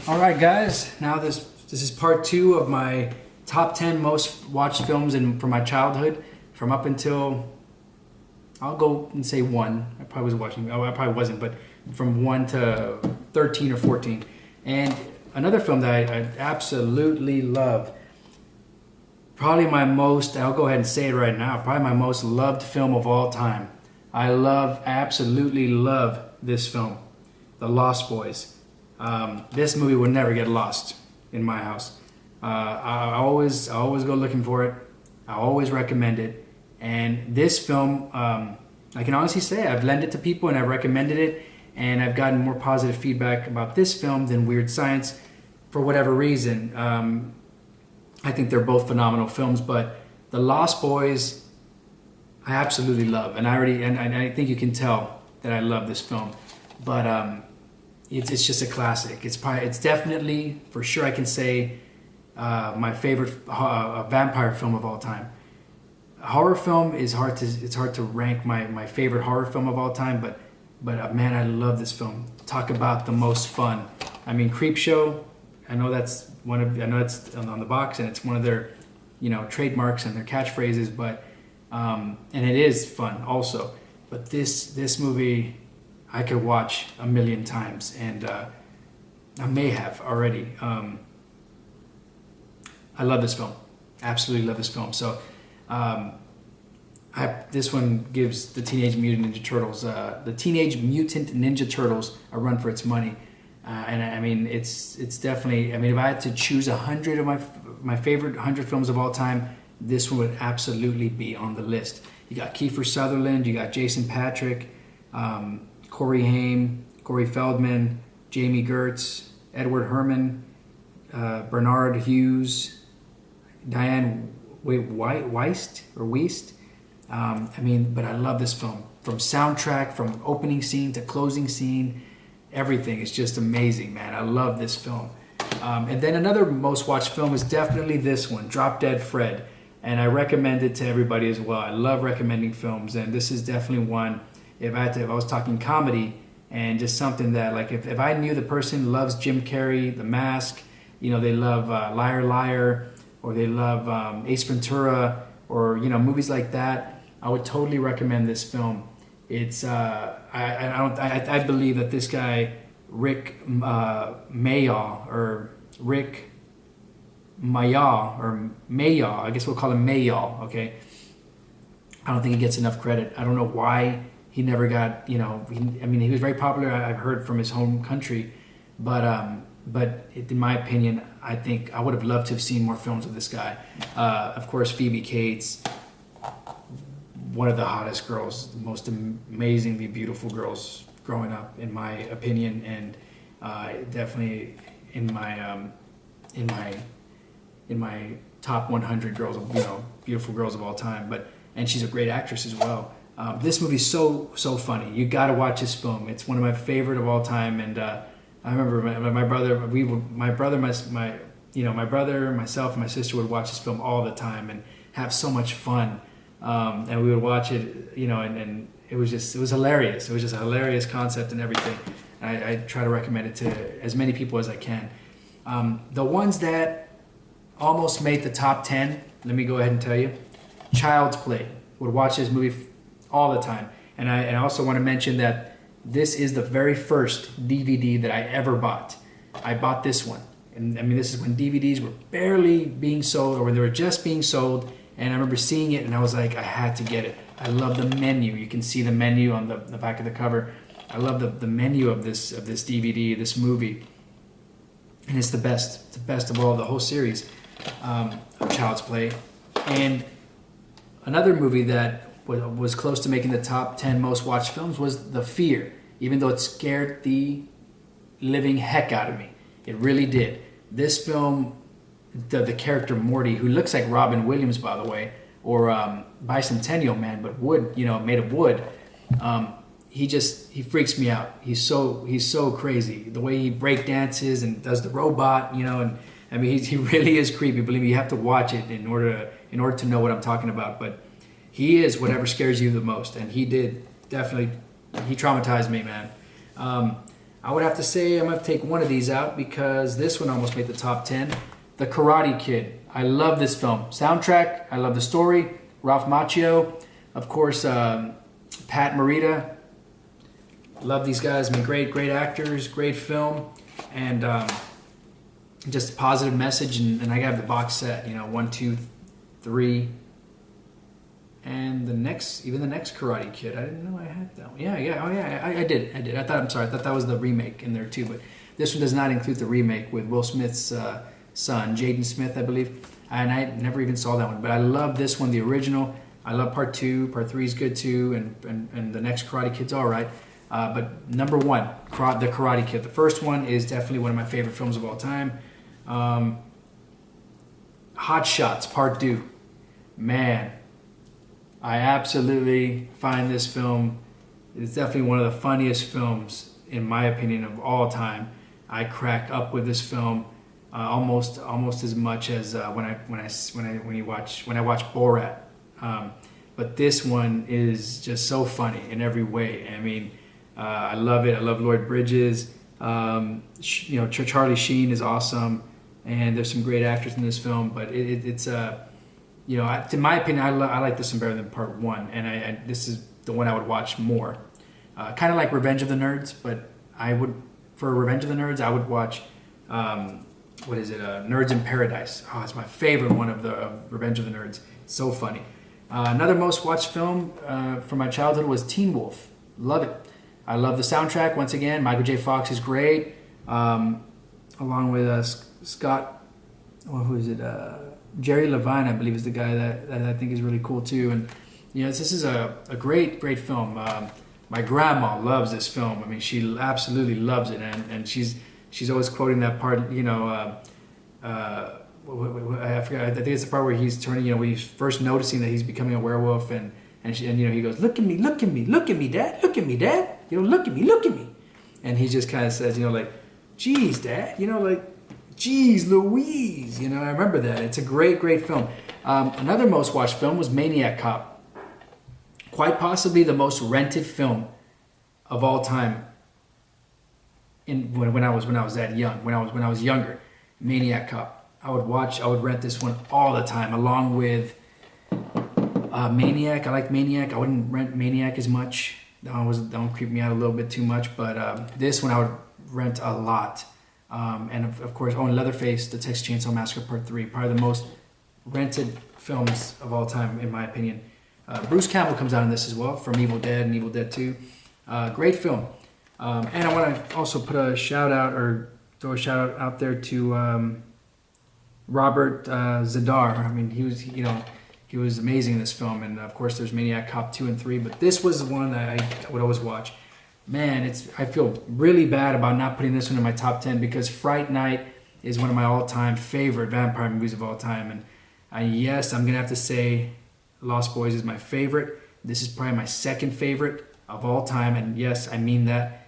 All right, guys. Now this is part two of my top 10 most watched films from my childhood, from up until, I'll go and say one. I probably was watching. Oh, I probably wasn't, but from 1 to 13 or 14. And another film that I absolutely love. Probably my most. I'll go ahead and say it right now. Probably my most loved film of all time. Absolutely love this film, The Lost Boys. This movie would never get lost in my house. I always go looking for it. I always recommend it. And this film, I can honestly say I've lent it to people and I've recommended it, and I've gotten more positive feedback about this film than Weird Science for whatever reason. I think they're both phenomenal films, but The Lost Boys, I absolutely love, and I think you can tell that I love this film. But it's just a classic. It's definitely, for sure, I can say my favorite vampire film of all time. Horror film is hard to rank my favorite horror film of all time, but man, I love this film. Talk about the most fun. I mean, Creepshow. I know it's on the box and it's one of their, trademarks and their catchphrases, but and it is fun also. But this movie, I could watch a million times, and I may have already. I love this film, absolutely love this film. So, this one gives the Teenage Mutant Ninja Turtles a run for its money, and I mean it's definitely. I mean, if I had to choose 100 of my favorite 100 films of all time, this one would absolutely be on the list. You got Kiefer Sutherland, you got Jason Patric. Corey Haim, Corey Feldman, Jamie Gertz, Edward Herman, Bernard Hughes, Diane Weist. But I love this film. From soundtrack, from opening scene to closing scene, everything is just amazing, man. I love this film. And then another most watched film is definitely this one, Drop Dead Fred. And I recommend it to everybody as well. I love recommending films, and this is definitely one. If I was talking comedy and just something that, like, if I knew the person loves Jim Carrey, The Mask, they love Liar Liar, or they love Ace Ventura, or movies like that, I would totally recommend this film. It's I believe that this guy Rick Mayall, I guess we'll call him Mayall. Okay, I don't think he gets enough credit. I don't know why. He never got, he was very popular, I've heard, from his home country, but in my opinion, I think I would have loved to have seen more films of this guy. Of course, Phoebe Cates, one of the hottest girls, the most amazingly beautiful girls growing up, in my opinion, and definitely in my top 100 girls, beautiful girls of all time. And she's a great actress as well. This movie's so funny. You got to watch this film. It's one of my favorite of all time. And I remember my brother, myself, and my sister would watch this film all the time and have so much fun. And we would watch it, and it was hilarious. It was just a hilarious concept and everything. And I try to recommend it to as many people as I can. The ones that almost made the top 10, let me go ahead and tell you. Child's Play. Would watch this movie all the time. And I also want to mention that this is the very first DVD that I ever bought. I bought this one. And this is when DVDs were barely being sold, or when they were just being sold. And I remember seeing it and I was like, I had to get it. I love the menu. You can see the menu on the back of the cover. I love the menu of this DVD, this movie. And it's the best. It's the best of all, the whole series of Child's Play. And another movie that was close to making the top 10 most watched films was The Fear, even though it scared the living heck out of me. It really did. This film, the character Morty, who looks like Robin Williams, by the way, or Bicentennial Man, but wood, made of wood. He freaks me out. He's so crazy. The way he break dances and does the robot, and he really is creepy. Believe me, you have to watch it in order to know what I'm talking about. But he is whatever scares you the most, and he did definitely. He traumatized me, man. I would have to say I'm going to take one of these out because this one almost made the top 10. The Karate Kid. I love this film. Soundtrack, I love the story. Ralph Macchio, of course, Pat Morita. Love these guys. I mean, great actors, great film, and just a positive message. And I got the box set, 1, 2, 3. And the next Karate Kid, I didn't know I had that one. Yeah, I did. I thought that was the remake in there too, but this one does not include the remake with Will Smith's son, Jaden Smith, I believe. And I never even saw that one, but I love this one, the original. I love part 2. Part 3 is good too, and the next Karate Kid's all right. But number 1, the Karate Kid. The first one is definitely one of my favorite films of all time. Hot Shots Part 2. Man, I absolutely find this film, it's definitely one of the funniest films, in my opinion, of all time. I crack up with this film almost as much as when I watch Borat. But this one is just so funny in every way. I mean, I love it. I love Lloyd Bridges. Charlie Sheen is awesome, and there's some great actors in this film. But it's in my opinion, I like this one better than part 1, and this is the one I would watch more. Kind of like Revenge of the Nerds, but for Revenge of the Nerds, I would watch, Nerds in Paradise. Oh, it's my favorite one of Revenge of the Nerds. It's so funny. Another most watched film from my childhood was Teen Wolf. Love it. I love the soundtrack. Once again, Michael J. Fox is great, along with Scott. Well, who is it? Jerry Levine, I believe, is the guy that I think is really cool too. And this is a great film. My grandma loves this film. I mean, she absolutely loves it, and she's always quoting that part. I forgot. I think it's the part where he's turning. When he's first noticing that he's becoming a werewolf, and he goes, "Look at me, look at me, look at me, Dad, look at me, Dad. Look at me, look at me." And he just kind of says, "Geez, Dad, Jeez Louise." I remember that. It's a great film. Another most watched film was Maniac Cop. Quite possibly the most rented film of all time. When I was that young, when I was younger, Maniac Cop. I would rent this one all the time, along with Maniac. I like Maniac. I wouldn't rent Maniac as much. Don't creep me out a little bit too much. But this one I would rent a lot. And of course, and Leatherface, The Texas Chainsaw Massacre Part 3, probably the most rented films of all time, in my opinion. Bruce Campbell comes out in this as well, from Evil Dead and Evil Dead 2. Great film. And I want to also put a shout out, or throw a shout out there to Robert Zadar. I mean, he was amazing in this film. And of course, there's Maniac Cop 2 and 3, but this was the one that I would always watch. Man, I feel really bad about not putting this one in my top 10 because Fright Night is one of my all-time favorite vampire movies of all time. And yes, I'm going to have to say Lost Boys is my favorite. This is probably my second favorite of all time. And yes, I mean that.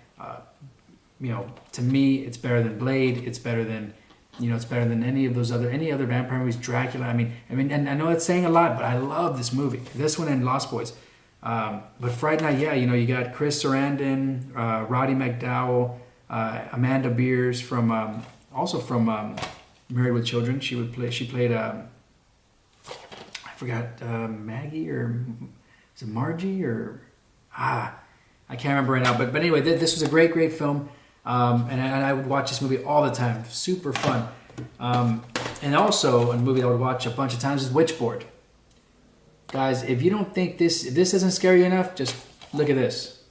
To me, it's better than Blade. It's better than, it's better than any other vampire movies. Dracula. I mean, and I know it's saying a lot, but I love this movie. This one and Lost Boys. But Fright Night, you got Chris Sarandon, Roddy McDowell, Amanda Beers from Married with Children. She played I forgot, Maggie, or is it Margie, or I can't remember right now. But anyway, this was a great film, and I would watch this movie all the time. Super fun. And also a movie I would watch a bunch of times is Witchboard. Guys, if you don't think if this doesn't scare you enough, just look at this.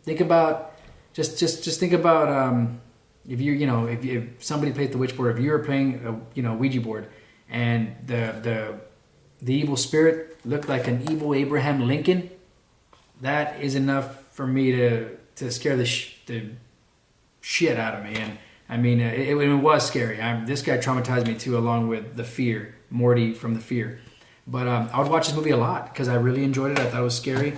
Think about, just think about if somebody played the Witchboard, if you were playing a Ouija board, and the evil spirit looked like an evil Abraham Lincoln, that is enough for me to scare the shit out of me. And I mean, it was scary. This guy traumatized me too, along with The Fear, Morty from The Fear. But I would watch this movie a lot because I really enjoyed it. I thought it was scary.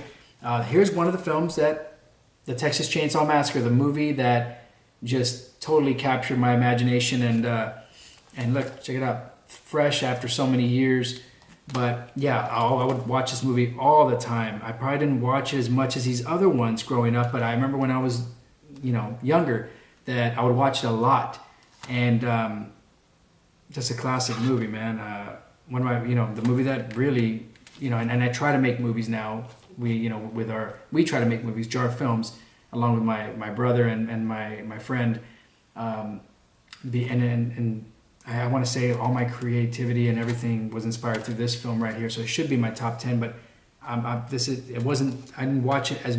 Here's one of the films that, the Texas Chainsaw Massacre, the movie that just totally captured my imagination. And look, check it out. Fresh after so many years. But yeah, I would watch this movie all the time. I probably didn't watch it as much as these other ones growing up, but I remember when I was younger, that I would watch it a lot. And just a classic movie, man. One of my, the movie that really, and I try to make movies now. We try to make movies, J.A.R. Films, along with my brother and my friend. And I want to say all my creativity and everything was inspired through this film right here. So it should be my top 10, but I didn't watch it as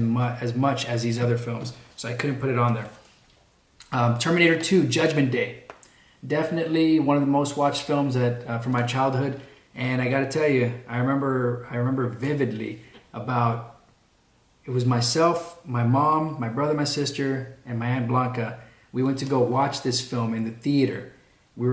much as these other films, so I couldn't put it on there. Terminator 2, Judgment Day. Definitely one of the most watched films from my childhood. And I got to tell you, I remember vividly about, it was myself, my mom, my brother, my sister, and my Aunt Blanca. We went to go watch this film in the theater. We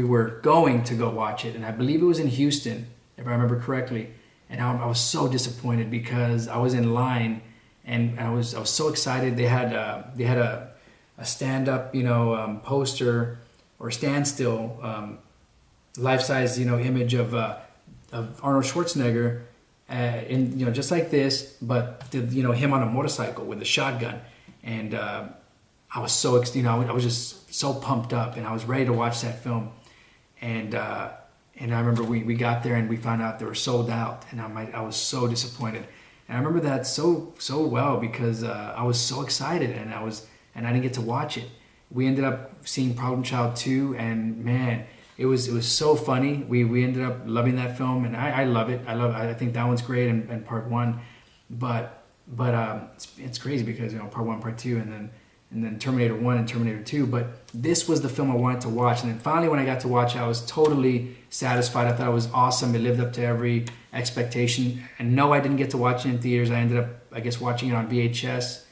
were going to go watch it, and I believe it was in Houston, if I remember correctly. And I was so disappointed because I was in line, and I was so excited. They had a stand-up, poster or standstill, life-size, image of Arnold Schwarzenegger, in just like this, but him on a motorcycle with a shotgun, and I was so I was just so pumped up, and I was ready to watch that film, and I remember we got there and we found out they were sold out, and I was so disappointed, and I remember that so well because I was so excited, and I didn't get to watch it. We ended up seeing Problem Child 2, and man, it was so funny. We ended up loving that film, and I love it. I think that one's great, and part 1, but it's crazy because part 1, part 2, and then Terminator 1 and Terminator 2. But this was the film I wanted to watch, and then finally when I got to watch it, I was totally satisfied. I thought it was awesome. It lived up to every expectation. And no, I didn't get to watch it in theaters. I ended up, I guess, watching it on VHS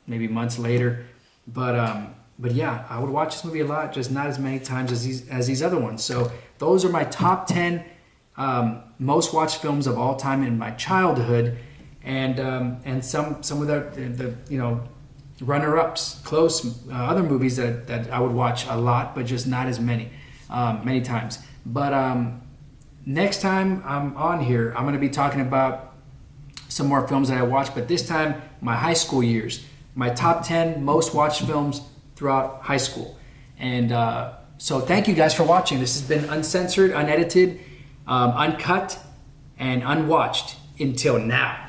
maybe months later. But yeah, I would watch this movie a lot, just not as many times as these other ones. So those are my top 10 most watched films of all time in my childhood, and some of the runner-ups, close other movies that I would watch a lot, but just not as many times. But next time I'm on here, I'm going to be talking about some more films that I watched, but this time my high school years, my top 10 most watched films throughout high school. And so thank you guys for watching. This has been uncensored, unedited, uncut, and unwatched until now.